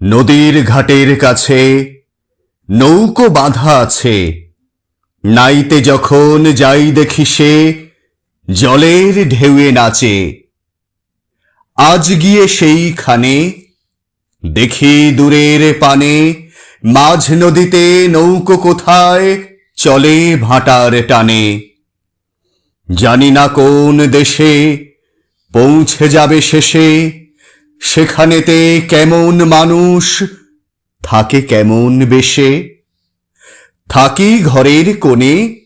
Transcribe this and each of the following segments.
নদীর ঘাটের কাছে নৌকো বাঁধা আছে, নাইতে যখন যাই দেখি সে জলের ঢেউয়ে নাচে। আজ গিয়ে সেইখানে দেখি দূরের পানে মাঝ নদীতে নৌকো কোথায় চলে ভাটার টানে। জানি না কোন দেশে পৌঁছে যাবে শেষে, সেখানেতে কেমন মানুষ থাকে কেমন বেশে। থাকি ঘরের কোণে,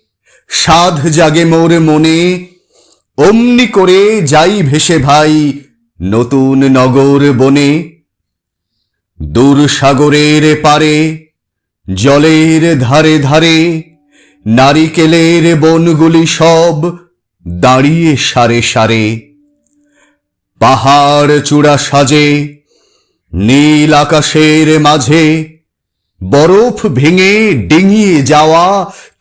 সাধ জাগে মোর মনে, অমনি করে যাই ভেসে ভাই নতুন নগর বনে। দূর সাগরের পারে জলের ধারে ধারে নারিকেলের বনগুলি সব দাঁড়িয়ে সারে সারে। পাহাড় চূড়া সাজে নীল আকাশের মাঝে, বরফ ভেঙে ডিঙিয়ে যাওয়া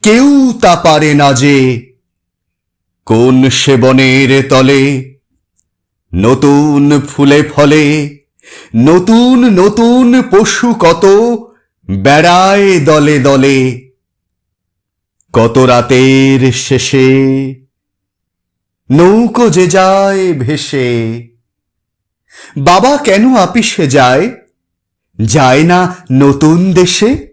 কেউ তা পারে না যে। কোন সে বনের তলে নতুন ফুলে ফলে, নতুন নতুন পশু কত বেড়ায় দলে দলে। কত রাতের শেষে নৌকো যে যায় ভেসে। বাবা কেন আপিসে যায়, যায় না নতুন দেশে?